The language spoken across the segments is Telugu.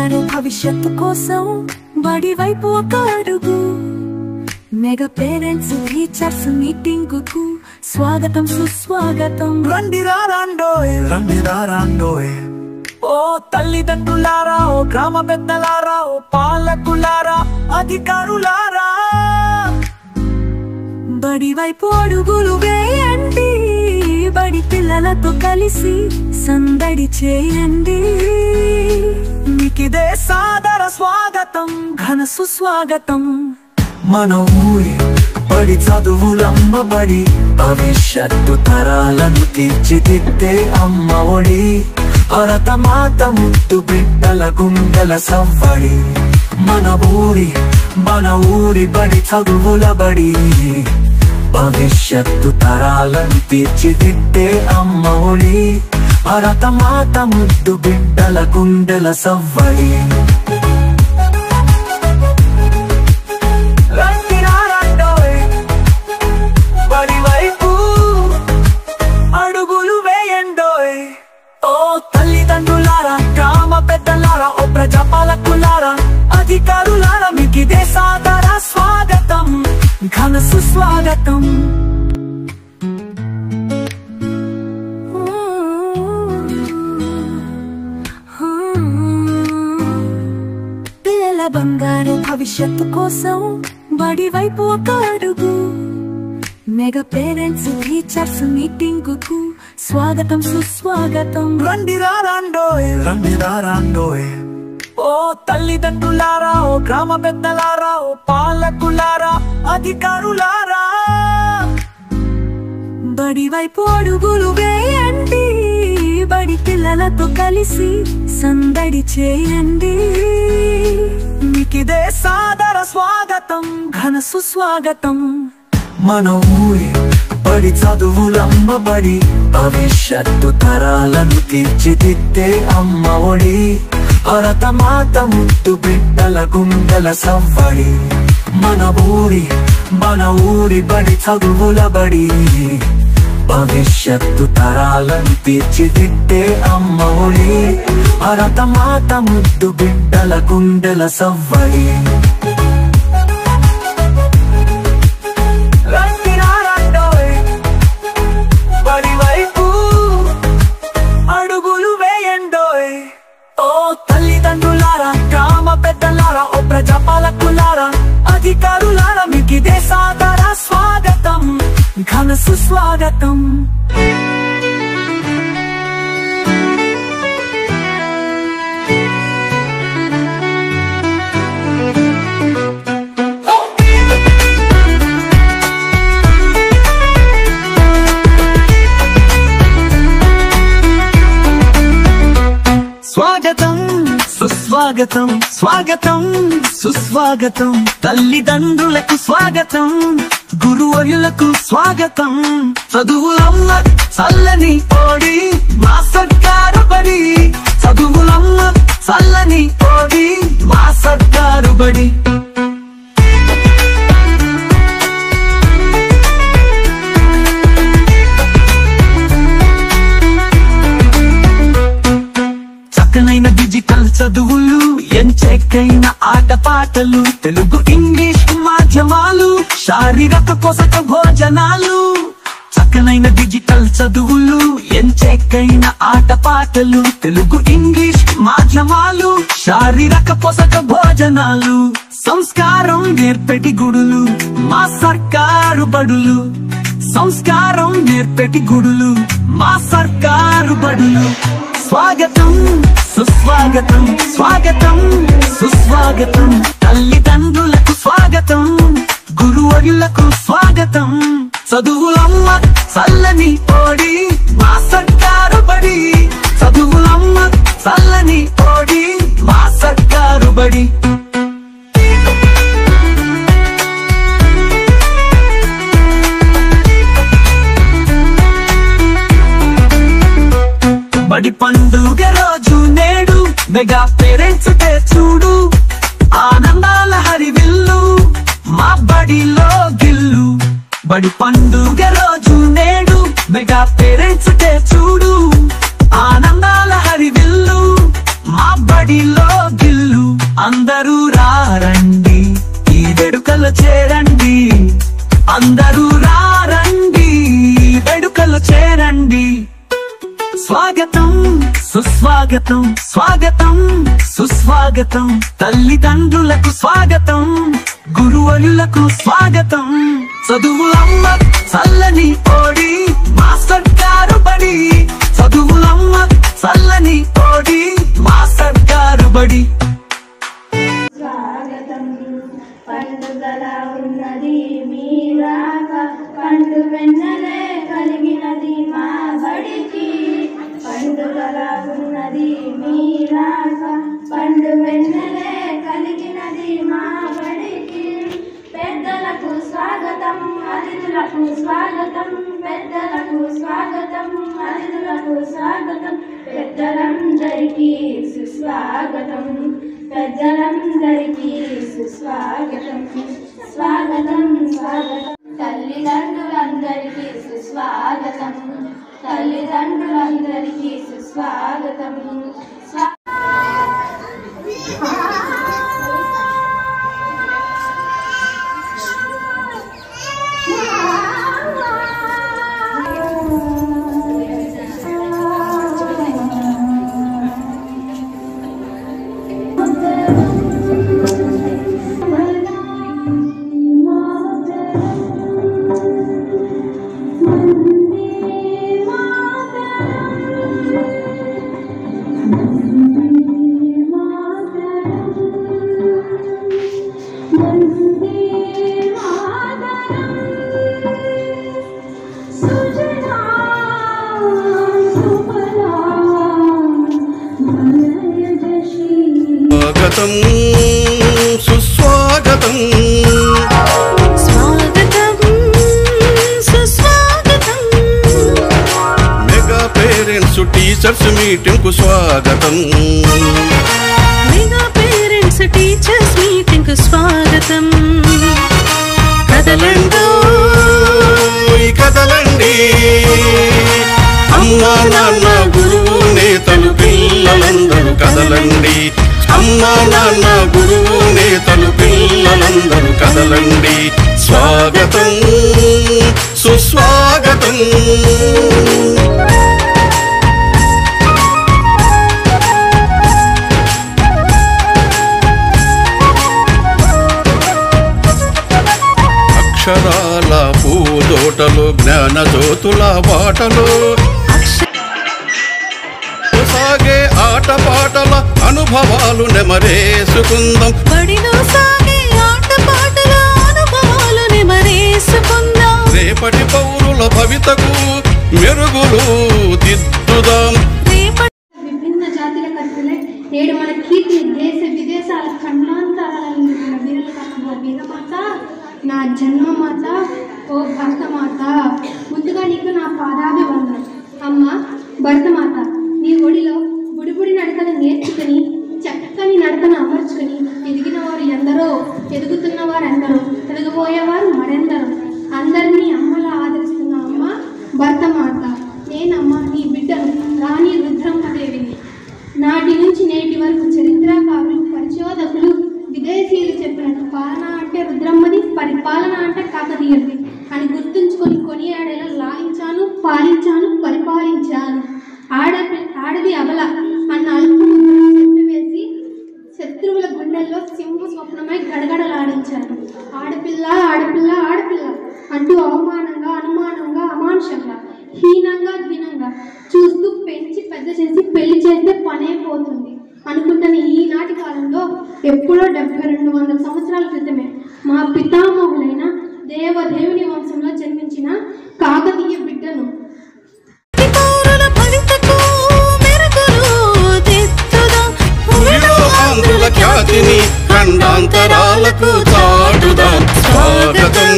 బంగారు భవిష్యత్తు కోసం బడి వైపు ఒక అడుగు. మెగా పేరెంట్స్ టీచర్స్ మీటింగ్ కు స్వాగతం సుస్వాగతం. రండిరా రాండోయ్, రండిరా రాండోయ్. ఓ తల్లిదండ్రులారా, ఓ గ్రామ పెద్దలారా, ఓ పాలకులారా, అధికారులారా, బడి వైపు అడుగులు వేయండి. బడి పిల్లలతో కలిసి సందడి చేయండి. మీకిదే సాదర స్వాగతం, ఘన సుస్వాగతం. మన ఊరి బడి చదువులమ్మ బడి, భవిష్యత్తు తరాలను తీర్చిదిద్దే అమ్మ ఒడి. భరతమాత ముద్దు బిడ్డల గుండెల సవ్వడి. మన ఊరి బడి చదువుల బడి, భవిష్యత్తు తరాలను తీర్చిదిద్దే అమ్మ ఒడి. భరతమాత ముద్దు బిడ్డల గుండెల సవ్వడి. బడి వైపు అడుగులు వేయండోయ్. ఓ తల్లిదండ్రులారా, గ్రామ పెద్దలారా, ఓ ప్రజాపాలకులారా, అధికారులారా, మీకిదే సాదర స్వాగతం, ఘన సుస్వాగతం. పిల్లల బంగారు భవిష్యత్తు కోసం బడి వైపు ఒక అడుగు. మెగా పేరెంట్స్ టీచర్స్ మీటింగ్ కు స్వాగతం సుస్వాగతం. రండిరా రాండోయ్, రండిరా రాండోయ్. ఓ తల్లిదండ్రులారా, ఓ గ్రామ పెద్దలారా, ఓ పాలకులారా, అధికారులారా, బడి వైపు అడుగులు వేయండి. బడి పిల్లలతో కలిసి సందడి చేయండి. మీకిదే సాదర స్వాగతం, ఘన సుస్వాగతం. మన ఊరి బడి చదువులమ్మ బడి, భవిష్యత్తు తరాలను తీర్చిదిద్దే అమ్మ ఒడి. భరతమాత ముద్దు బిడ్డల గుండెల సవ్వడి. మన ఊరి బడి చదువుల బడి, భవిష్యత్తు తరాలను తీర్చిదిద్దే అమ్మ ఒడి. భరతమాత ముద్దు బిడ్డల గుండెల సవ్వడి. బడి వైపు అడుగులు వేయండోయ్. ఓ తల్లిదండ్రులారా, గ్రామ పెద్దలారా, ఓ ప్రజాపాలకులారా, అధికారులారా, మీకిదే సాదర స్వాగతం, ఘన సుస్వాగతం. స్వాగతం సుస్వాగతం, స్వాగతం సుస్వాగతం. తల్లిదండ్రులకు స్వాగతం, గురువర్యులకు స్వాగతం. చదువులమ్మ చల్లని ఓడి, మా సర్కారు బడి. చదువులమ్మ చల్లని ఓడి, మా సర్కారు బడి. చక్కనైన డిజిటల్ చదువులు, ఎంచక్కైన ఆటపాటలు, తెలుగు ఇంగ్లీష్ మాధ్యమాలు, శారీరక పోషక భోజనాలు. చక్కనైన డిజిటల్ చదువులు, ఎంచక్కైన ఆటపాటలు, తెలుగు ఇంగ్లీష్ మాధ్యమాలు, శారీరక పోషక భోజనాలు. సంస్కారం నేర్పెటి గుడులు, మా సర్కారు బడులు. సంస్కారం నేర్పెటి గుడులు, మా సర్కారు బడులు. స్వాగతం సుస్వాగతం, స్వాగతం సుస్వాగతం. తల్లిదండ్రులకు స్వాగతం, గురువర్యులకు స్వాగతం. చదువులమ్మ చల్లని ఓడి, మా సర్కారు బడి. చదువులమ్మ చల్లని ఓడి, మా సర్కారు బడి. బడి పండుగ రోజు నేడు, మెగా పేరెంట్స్ డే చూడు. ఆనందాల హరివిల్లు, మా బడిలో గిల్లు. బడి పండుగ రోజు నేడు, మెగా పేరెంట్స్ డే చూడు. ఆనందాల హరివిల్లు, మా బడిలో గిల్లు. వేడుకలు చేరండి, అందరూ రారండి, వేడుకలు చేరండి. స్వాగతం సుస్వాగతం, స్వాగతం సుస్వాగతం, తల్లిదండ్రులకు స్వాగతం, గురువులకు స్వాగతం. చదువులమ్మ చల్లని ఓడి, మాస్టర్ గారు బడి. చదువులమ్మ చల్లని ఓడి, మాస్టర్ గారు బడి. స్వాగతం పండుగలా ఉన్నది మీ రాక, పండు వెన్నెలే కలిగినది మా బడికి. పండుగలా ఉన్నది మీ రాక, పండు వెన్నెలే కలిగినది మా బడికి. పెద్దలకు స్వాగతం, అతిథులకు స్వాగతం, పెద్దలకు స్వాగతం, అతిథులకు స్వాగతం, పెద్దలందరికీ సుస్వాగతం, పెద్దలందరికీ సుస్వాగతం. స్వాగతం స్వాగతం, తల్లిదండ్రులందరికీ సుస్వాగతం, తల్లిదండ్రులందరికీ సుస్వాగతం. స్వాగతం సుస్వాగతం, స్వాగతం సుస్వాగతం, మెగా పేరెంట్స్ టీచర్స్ మీటింగ్ కు స్వాగతం, మెగా పేరెంట్స్ టీచర్స్ మీటింగ్ కు స్వాగతం. కదలండో కదలండి, అమ్మా నాన్న గురువు నేతలు పిల్లలందరూ కదలండి, అమ్మా నాన్న గురువు నేతలు పిల్లలందరూ కదలండి. స్వాగతం సుస్వాగతం. అక్షరాల పూదోటలు, జ్ఞాన జ్యోతుల బాటలు, సాగే ఆటపాటల అనుభవాలు నెమరేసుకుందాం, బడిలో సాగే ఆటపాటల అనుభవాలు నెమరేసుకుందాం. రేపటి పౌరుల భవితకు మెరుగులు దిద్దుదాం. విభిన్న జాతుల కథలే నేడు మన కీర్తి దేశ విదేశాల ఖండాంతరాల వీరమాత, నా జన్మమాత, ఓ భరతమాత. ముందుగా నీకు నా పాదాభివందనం. అమ్మ భరతమాత, నీ ఒడిలో బుడిబుడి నడకను నేర్చుకుని చక్కని నడకను అమర్చుకుని ఎదిగిన వారు ఎందరో, ఎదుగుతున్న వారు ఎందరో, ఎదగబోయేవారు మరెందరో. అందరినీ అమ్మలా ఆదరిస్తున్న అమ్మ భరతమాత. నేనమ్మ నీ బిడ్డను రాణి రుద్రమ్మదేవిని. నాటి నుంచి నేటి వరకు చరిత్రకారులు, పరిశోధకులు, విదేశీయులు చెప్పినట్టు పాలన అంటే రుద్రమ్మది, పరిపాలన అంటే కాకతీయుడిది అని గుర్తుంచుకొని కొనియాడేలా లాలించాను, పాలించాను, పరిపాలించాను. ఆడది అబల అన్న అల్పముద్రను వేసి శత్రువుల గుండెల్లో సింహ స్వప్నమై గడగడలాడించాను. ఆడపిల్ల ఆడపిల్ల ఆడపిల్ల అంటూ అవమానంగా, అనుమానంగా, అమానుషంగా, హీనంగా, దీనంగా చూస్తూ పెంచి పెద్ద చేసి పెళ్లి చేస్తే పనే పోతుంది అనుకుంటున్న ఈనాటి కాలంలో ఎప్పుడో 7200 సంవత్సరాల క్రితమే మా పితామహులైన దేవదేవుని వంశంలో జన్మించిన కాకతీయ బిడ్డను. ఆంధ్రుల ఖ్యాతిని ఖండాంతరాలకు చాటుదాం. స్వాగతం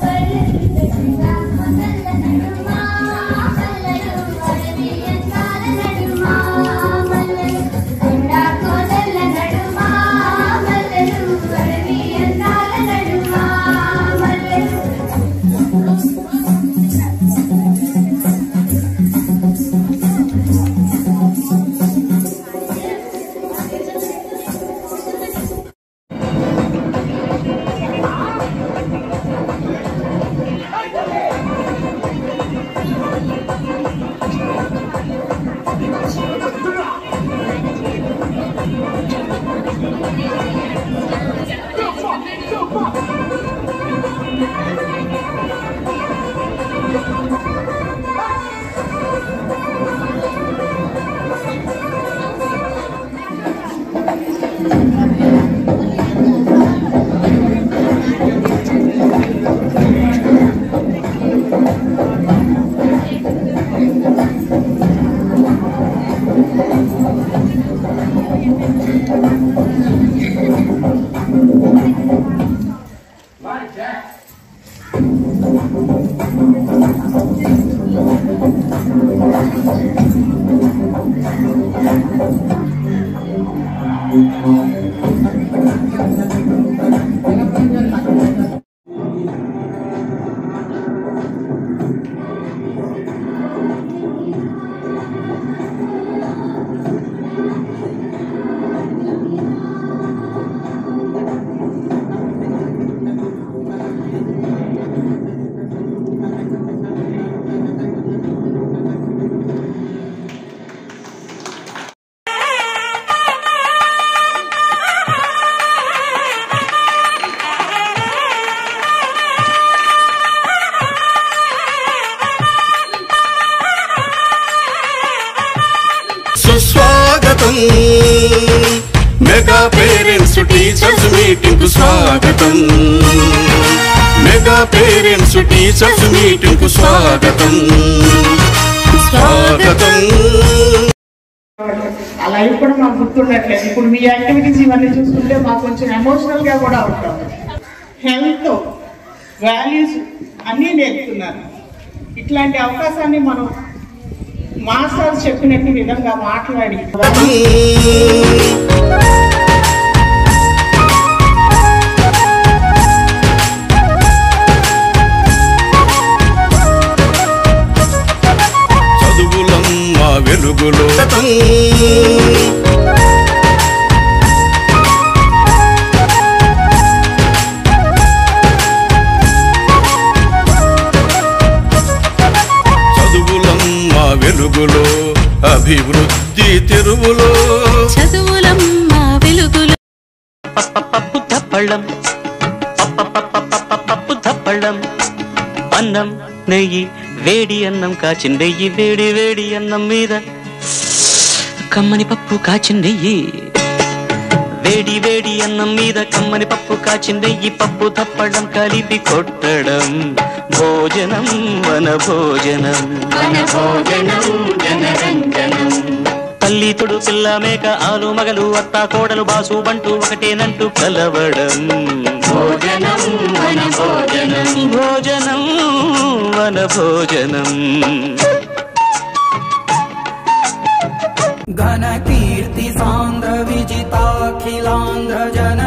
Thank you. సుస్వాగతం మెగా పేరెంట్స్ టీచర్స్ మీటింగ్ కు స్వాగతం మెగా పేరెంట్స్ టీచర్స్ మీటింగ్ కు స్వాగతం స్వాగతం. ఆ లైఫ్ కూడా మాకు గుర్తుండట్లేదు. ఇప్పుడు మీ యాక్టివిటీస్ ఇవన్నీ చూస్తుంటే మాకు కొంచెం ఎమోషనల్ గా కూడా ఉంటాం. హెల్త్ వాల్యూస్ అన్నీ నేర్పుతున్నారు. ఇట్లాంటి అవకాశాన్ని మనం మాస్టర్ చెప్పినట్టు విధంగా మాట్లాడి చదువులమ్మ వెలుగులో వెలుగులో అభివృద్ధి తెరువులో చదువులమ్మ వెలుగులో పప్పు తప్పళ్ళం పప్పు తప్పళ్ళం అన్నం నెయ్యి వేడి అన్నం కాచిన నెయ్యి వేడి వేడి అన్నం మీద కమ్మని పప్పు కాచిన నెయ్యి వేడి వేడి అన్నం మీద కమ్మని పప్పు కాచిన నెయ్యి పప్పు తప్పడం కలిపి కొట్టడం భోజనం వన భోజనం జనరంజనం తల్లి తొడు పిల్ల మేక ఆలు మగలు అత్త కోడలు బాసు బంటూ ఒకటేనంటూ కలవడం భోజనం వన భోజనం భోజనం వన భోజనం ఘన కీర్తి సాంద్ర విజితాఖిలాంధ్ర జన